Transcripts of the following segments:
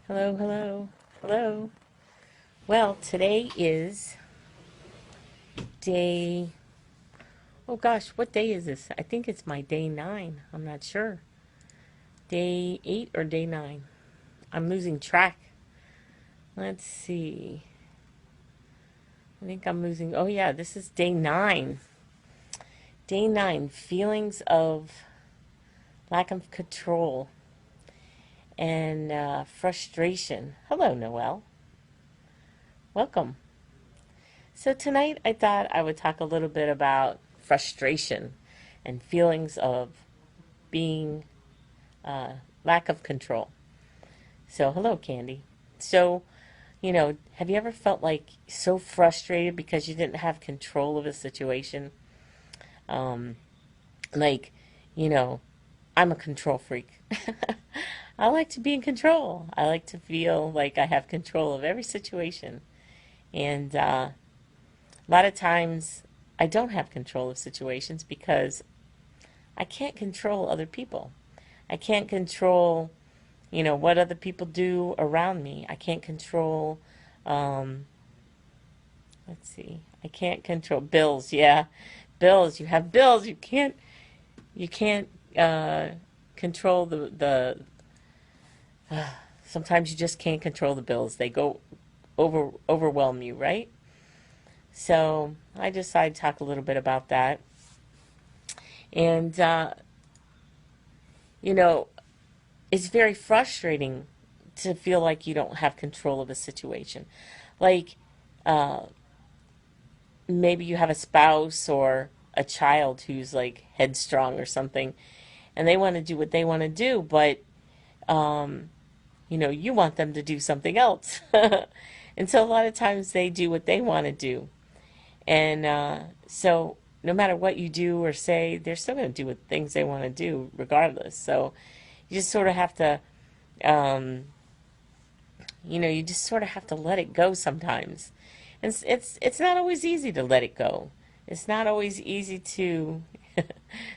Hello, hello, hello. Well, today is day. Oh gosh, what day is this? I think it's my day 9. I'm not sure. Day 8 or day 9? I'm losing track. Let's see. I think I'm losing. Oh yeah, this is day 9. Day 9. Feelings of lack of control and frustration. Hello, Noelle. Welcome. So tonight I thought I would talk a little bit about frustration and feelings of being lack of control. So, hello, Candy. So, have you ever felt like so frustrated because you didn't have control of a situation? Um, like, you know, I'm a control freak. I like to be in control. I like to feel like I have control of every situation. And a lot of times I don't have control of situations because I can't control other people. I can't control what other people do around me. I can't control, um, let's see, I can't control bills. Yeah, bills. You have bills. You can't uh, control sometimes you just can't control the bills. They go overwhelm you, right? So I decided to talk a little bit about that. And, you know, it's very frustrating to feel like you don't have control of a situation. Like, uh, maybe you have a spouse or a child who's like headstrong or something, and they want to do what they want to do, but um, you want them to do something else. And so a lot of times they do what they want to do. And so no matter what you do or say, they're still going to do what things they want to do regardless. So you just sort of have to, um, you just sort of have to let it go sometimes. And it's not always easy to let it go. It's not always easy to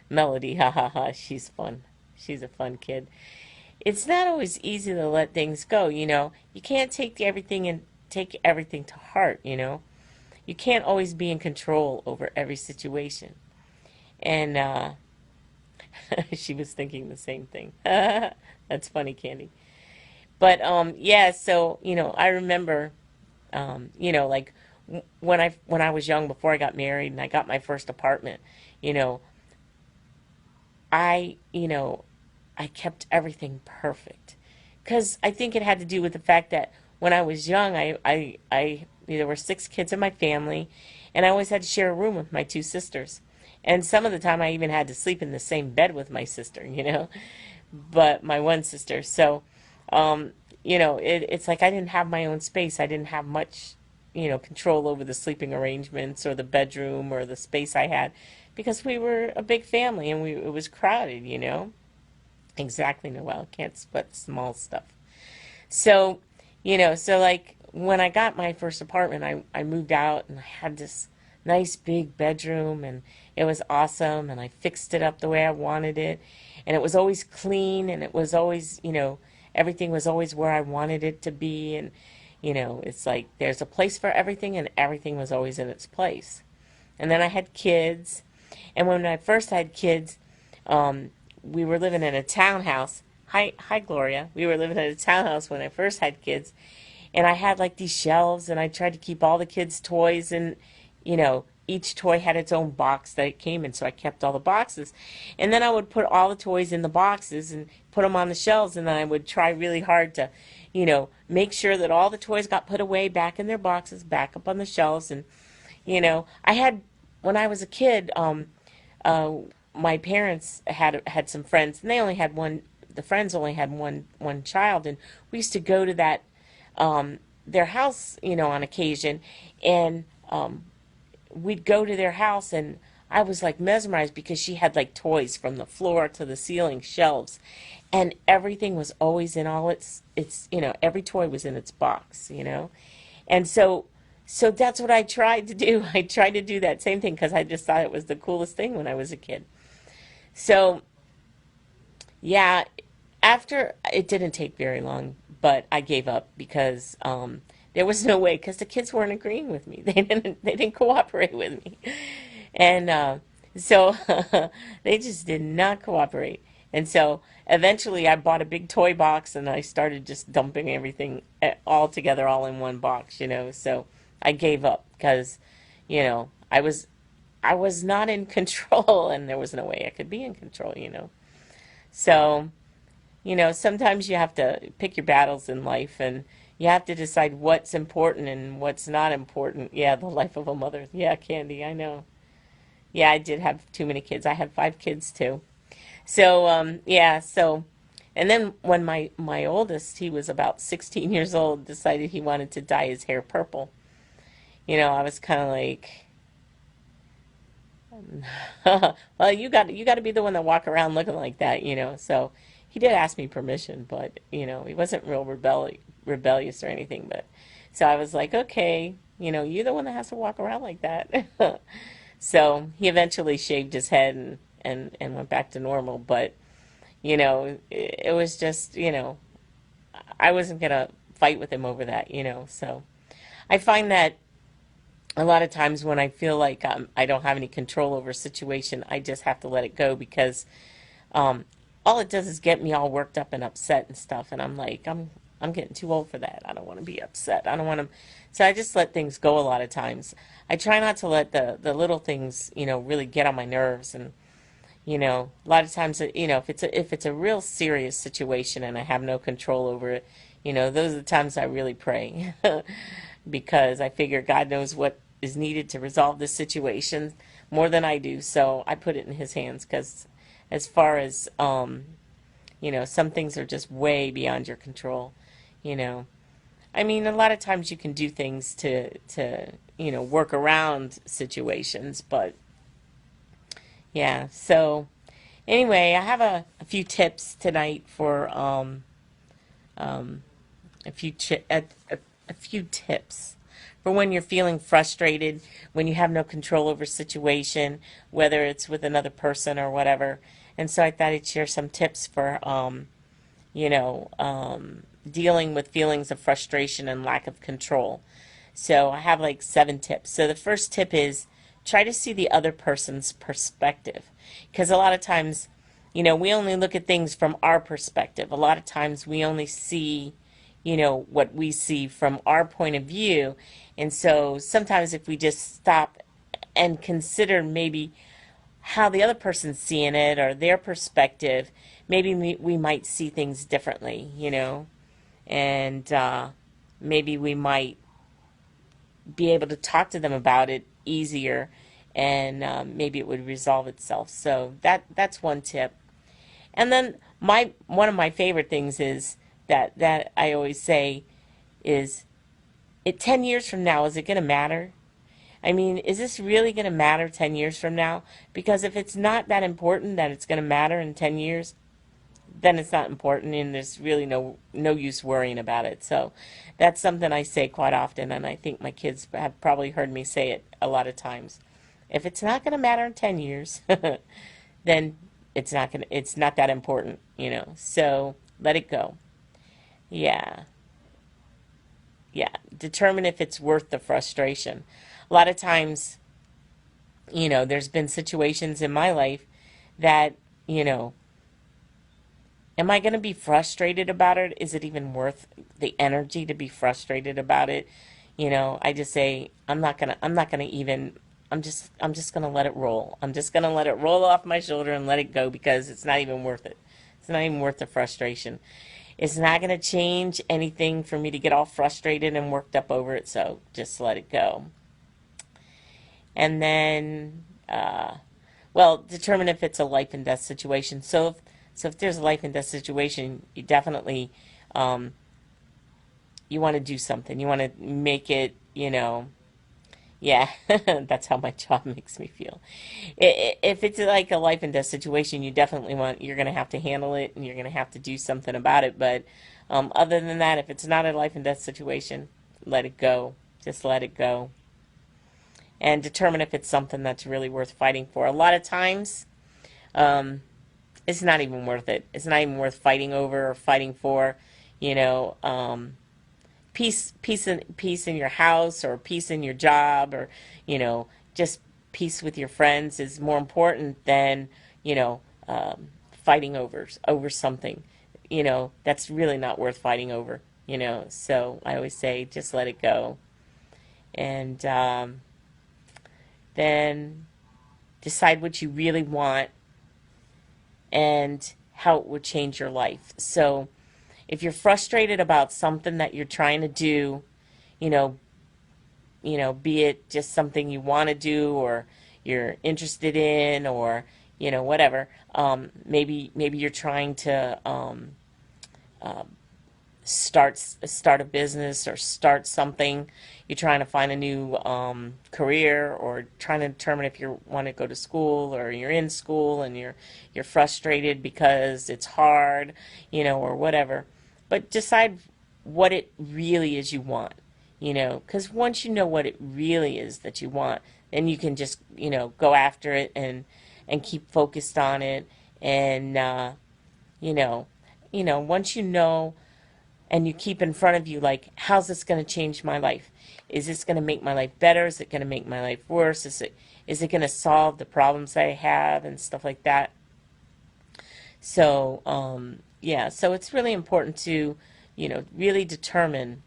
Melody, ha ha ha, she's fun. She's a fun kid. It's not always easy to let things go, you know. You can't take everything to heart. You can't always be in control over every situation. And she was thinking the same thing. That's funny, Candy. But yeah, so I remember, like when I was young, before I got married and I got my first apartment, you know, I you know I kept everything perfect because I think it had to do with the fact that when I was young, I there were 6 kids in my family, and I always had to share a room with my 2 sisters. And some of the time, I even had to sleep in the same bed with my sister, but my one sister. So, um, it's like I didn't have my own space. I didn't have much, control over the sleeping arrangements or the bedroom or the space I had because we were a big family and it was crowded. Exactly, Noel. Can't split small stuff. So, so like when I got my first apartment, I moved out and I had this nice big bedroom and it was awesome and I fixed it up the way I wanted it. And it was always clean and it was always, everything was always where I wanted it to be. And, it's like there's a place for everything and everything was always in its place. And then I had kids. And when I first had kids, we were living in a townhouse. Hi, Gloria. We were living in a townhouse when I first had kids, and I had like these shelves, and I tried to keep all the kids' toys, and each toy had its own box that it came in, so I kept all the boxes, and then I would put all the toys in the boxes and put them on the shelves, and then I would try really hard to, make sure that all the toys got put away back in their boxes, back up on the shelves, and I had when I was a kid. Uh, my parents had some friends, and they only had one. The friends only had one child, and we used to go to that their house, on occasion, and we'd go to their house, and I was like mesmerized because she had like toys from the floor to the ceiling, shelves, and everything was always in all its every toy was in its box. And so that's what I tried to do. I tried to do that same thing because I just thought it was the coolest thing when I was a kid. So, yeah, after it didn't take very long, but I gave up because there was no way because the kids weren't agreeing with me. They didn't cooperate with me, and so they just did not cooperate. And so eventually, I bought a big toy box and I started just dumping everything all together, all in one box. So I gave up because I was not in control, and there was no way I could be in control. So sometimes you have to pick your battles in life, and you have to decide what's important and what's not important. Yeah, the life of a mother. Yeah, Candy, I know. Yeah, I did have too many kids. I had 5 kids too. So, yeah, and then when my oldest, he was about 16 years old, decided he wanted to dye his hair purple. I was kind of like, well, you got to be the one that walk around looking like that. So he did ask me permission, but he wasn't real rebellious or anything. But so I was like, okay, you're the one that has to walk around like that. So he eventually shaved his head and went back to normal. But it was just I wasn't gonna fight with him over that. So I find that a lot of times when I feel like I don't have any control over a situation, I just have to let it go because um, all it does is get me all worked up and upset and stuff. And I'm like, I'm getting too old for that. I don't want to be upset. I don't want to. So I just let things go a lot of times. I try not to let the little things, really get on my nerves. And a lot of times, if it's a real serious situation and I have no control over it, those are the times I really pray. Because I figure God knows what is needed to resolve this situation more than I do. So I put it in His hands because as far as, some things are just way beyond your control. You know, I mean, a lot of times you can do things to work around situations, but yeah. So anyway, I have a few tips tonight for a few a few tips for when you're feeling frustrated, when you have no control over a situation, whether it's with another person or whatever. And so I thought I'd share some tips for you know, dealing with feelings of frustration and lack of control. So I have like 7 tips. So the first tip is try to see the other person's perspective. Because a lot of times, we only look at things from our perspective. A lot of times we only see, what we see from our point of view. And so sometimes if we just stop and consider maybe how the other person's seeing it or their perspective, maybe we might see things differently. And maybe we might be able to talk to them about it easier, and maybe it would resolve itself. So that's one tip. And then one of my favorite things is that I always say is, 10 years from now, is it going to matter? I mean, is this really going to matter 10 years from now? Because if it's not that important that it's going to matter in 10 years, then it's not important, and there's really no use worrying about it. So that's something I say quite often, and I think my kids have probably heard me say it a lot of times. If it's not going to matter in 10 years, then it's not that important. So let it go. Yeah. Yeah. Determine if it's worth the frustration. A lot of times, there's been situations in my life that, am I going to be frustrated about it? Is it even worth the energy to be frustrated about it? I just say I'm not gonna even. I'm just gonna let it roll. I'm just gonna let it roll off my shoulder and let it go because it's not even worth it. It's not even worth the frustration. It's not gonna change anything for me to get all frustrated and worked up over it. So just let it go. And then, well, determine if it's a life and death situation. So if there's a life and death situation, you definitely you want to do something. You want to make it. Yeah, that's how my job makes me feel. If it's like a life and death situation, you're going to have to handle it and you're going to have to do something about it. But other than that, if it's not a life and death situation, let it go. Just let it go. And determine if it's something that's really worth fighting for. A lot of times, it's not even worth it. It's not even worth fighting over or fighting for. you know, peace in your house, or peace in your job, or, you know, just peace with your friends is more important than, you know, fighting over something, you know, that's really not worth fighting over, you know. So I always say just let it go, and then decide what you really want and how it would change your life. So if you're frustrated about something that you're trying to do, you know, be it just something you want to do, or you're interested in, or, you know, whatever. Maybe you're trying to start a business, or start something. You're trying to find a new career, or trying to determine if you want to go to school, or you're in school and you're frustrated because it's hard, you know, or whatever. But decide what it really is you want, you know, because once you know what it really is that you want, then you can just, you know, go after it, and keep focused on it, and you know, once you know, and you keep in front of you, like, how's this going to change my life? Is this going to make my life better? Is it going to make my life worse? Is it going to solve the problems I have and stuff like that? So yeah, so it's really important to, you know, really determine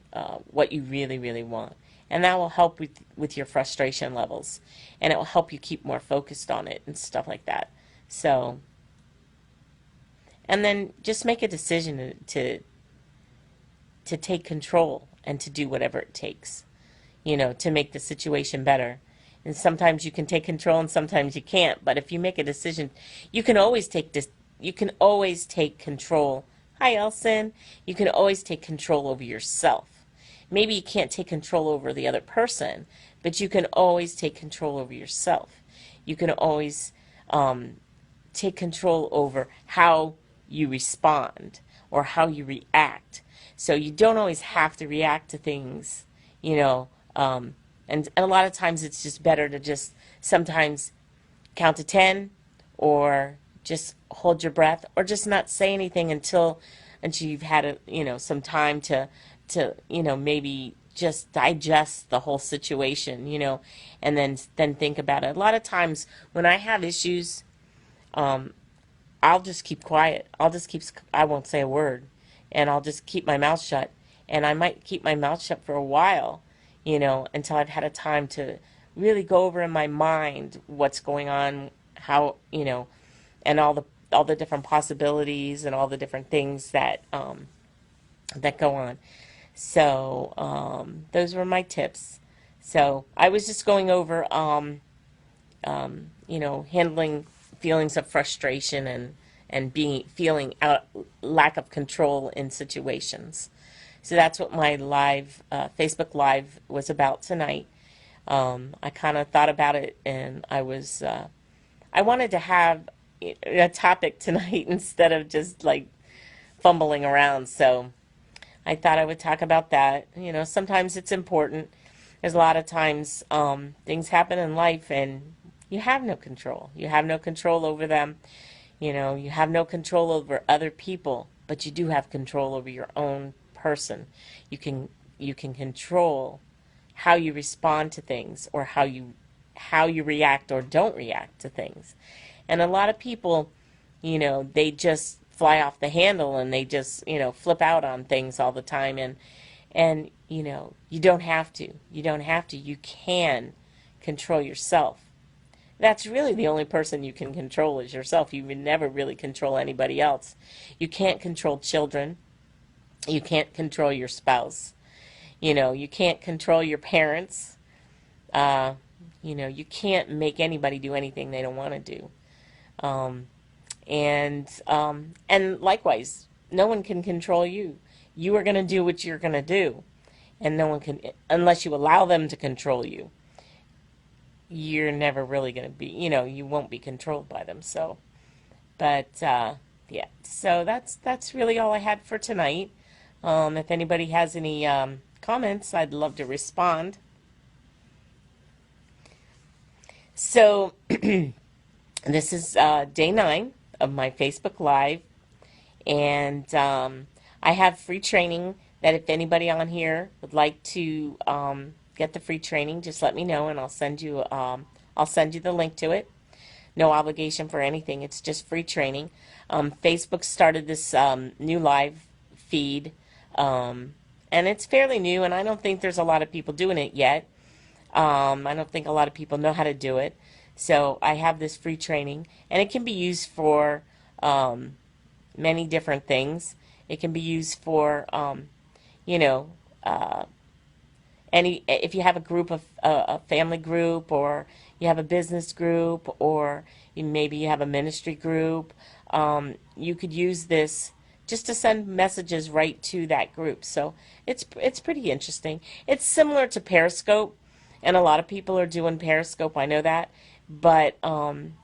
what you really, really want, and that will help with your frustration levels, and it will help you keep more focused on it and stuff like that. So, and then just make a decision to take control, and to do whatever it takes, you know, to make the situation better. And sometimes you can take control and sometimes you can't. But if you make a decision, you can always take this. You can always take control. Hi, Elson. You can always take control over yourself. Maybe you can't take control over the other person, but you can always take control over yourself. You can always take control over how you respond, or how you react. So you don't always have to react to things, you know. And a lot of times it's just better to just sometimes count to 10, or just hold your breath, or just not say anything until you've had some time to maybe just digest the whole situation, and then think about it. A lot of times when I have issues, I'll just keep quiet. I won't say a word, and I'll just keep my mouth shut. And I might keep my mouth shut for a while, until I've had a time to really go over in my mind what's going on, how, and all the different possibilities and all the different things that go on. So those were my tips. So I was just going over, handling feelings of frustration and feeling out lack of control in situations. So that's what my live Facebook Live was about tonight. I kind of thought about it, and I wanted to have a topic tonight instead of just like fumbling around. So I thought I would talk about that. Sometimes it's important. There's a lot of times things happen in life, and you have no control. You have no control over them. You have no control over other people, but you do have control over your own person. You can control how you respond to things, or how you react or don't react to things. And a lot of people, they just fly off the handle, and they just, flip out on things all the time, and you don't have to. You don't have to. You can control yourself. That's really the only person you can control is yourself. You would never really control anybody else. You can't control children. You can't control your spouse. You can't control your parents. You can't make anybody do anything they don't want to do. And likewise, no one can control you. You are going to do what you're going to do. And no one can, unless you allow them to control you. You're never really going to be, you won't be controlled by them. So, but, yeah, so that's really all I had for tonight. If anybody has any comments, I'd love to respond. So, this is day 9 of my Facebook Live, and I have free training that if anybody on here would like to get the free training, just let me know and I'll send you the link to it. No obligation for anything. It's just free training. Facebook started this new live feed, and it's fairly new, and I don't think there's a lot of people doing it yet. I don't think a lot of people know how to do it. So I have this free training, and it can be used for many different things. It can be used for, you know, if you have a group of a family group, or you have a business group, or maybe you have a ministry group, you could use this just to send messages right to that group. So it's pretty interesting. It's similar to Periscope, and a lot of people are doing Periscope. I know that, but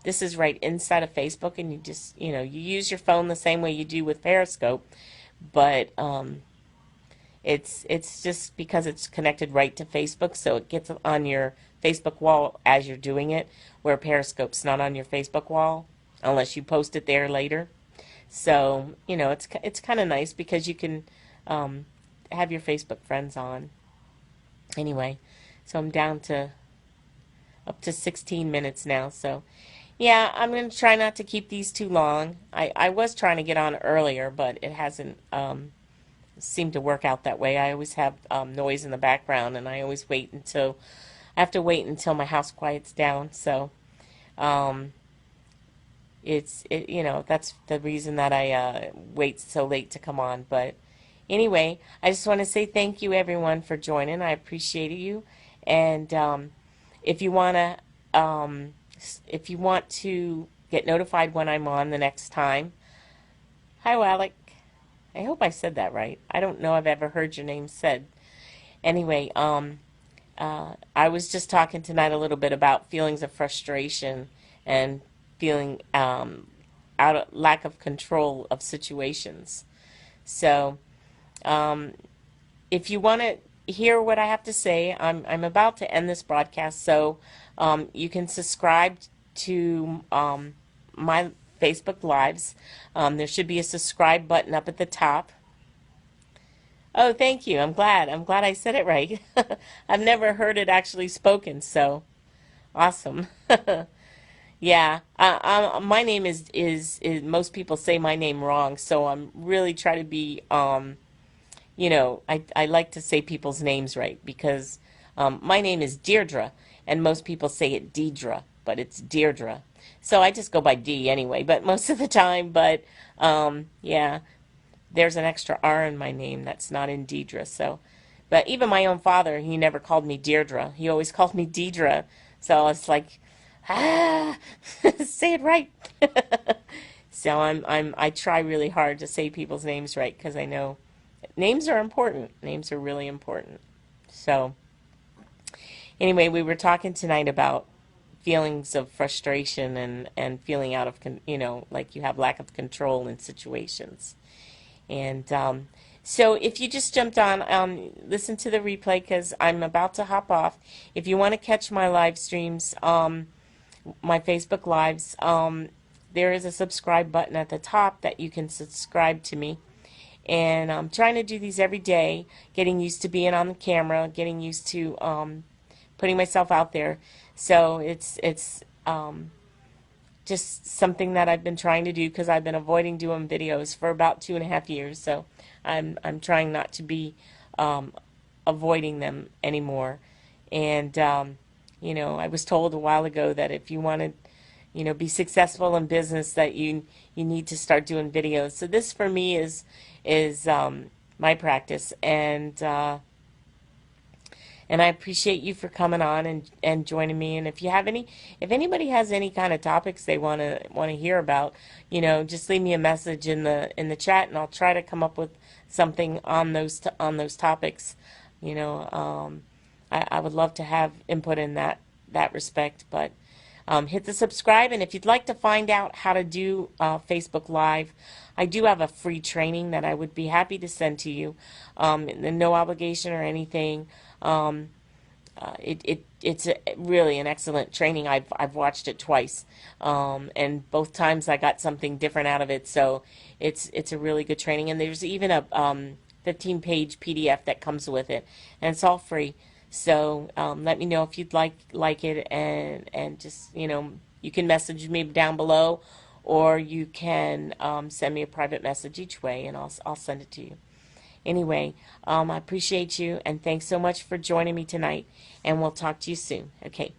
this is right inside of Facebook, and you use your phone the same way you do with Periscope, but it's just because it's connected right to Facebook, so it gets on your Facebook wall as you're doing it, where Periscope's not on your Facebook wall unless you post it there later. So it's kind of nice because you can have your Facebook friends on. Anyway, so I'm down to up to 16 minutes now. So yeah, I'm going to try not to keep these too long. I was trying to get on earlier, but it hasn't seemed to work out that way. I always have noise in the background, and I always I have to wait until my house quiets down. So um, that's the reason that I wait so late to come on. But anyway, I just want to say thank you everyone for joining. I appreciate you, and if you wanna if you want to get notified when I'm on the next time. Hi, Alec. I hope I said that right. I don't know I've ever heard your name said. Anyway, I was just talking tonight a little bit about feelings of frustration and feeling out of lack of control of situations. So, if you want to hear what I have to say, I'm about to end this broadcast, so you can subscribe to my Facebook Lives. There should be a subscribe button up at the top. Oh, thank you. I'm glad. I'm glad I said it right. I've never heard it actually spoken, so awesome. Yeah, my name is most people say my name wrong, so I'm really trying to be I like to say people's names right because my name is Deirdre, and most people say it Deidre, but it's Deirdre. So I just go by D anyway, but most of the time, but yeah, there's an extra R in my name that's not in Deidre. So, but even my own father, he never called me Deirdre. He always called me Deidre. So it's like, ah, say it right. So I try really hard to say people's names right because I know names are important. Names are really important. So anyway, we were talking tonight about feelings of frustration and feeling out of, like you have lack of control in situations. And so if you just jumped on, listen to the replay because I'm about to hop off. If you want to catch my live streams, my Facebook Lives, there is a subscribe button at the top that you can subscribe to me. And I'm trying to do these every day, getting used to being on the camera, getting used to putting myself out there. So it's just something that I've been trying to do because I've been avoiding doing videos for about 2.5 years. So I'm trying not to be avoiding them anymore. And I was told a while ago that if you want to be successful in business, that you need to start doing videos. So this for me is my practice, and I appreciate you for coming on and joining me. And if anybody has any kind of topics they want to hear about, just leave me a message in the chat, and I'll try to come up with something on those topics. I would love to have input in that respect, but hit the subscribe. And if you'd like to find out how to do Facebook Live, I do have a free training that I would be happy to send to you. No obligation or anything. it's really an excellent training. I've watched it twice, and both times I got something different out of it. So it's a really good training. And there's even a 15-page PDF that comes with it, and it's all free. So let me know if you'd like it, and just you can message me down below, or you can send me a private message each way, and I'll send it to you. Anyway, I appreciate you, and thanks so much for joining me tonight, and we'll talk to you soon. Okay,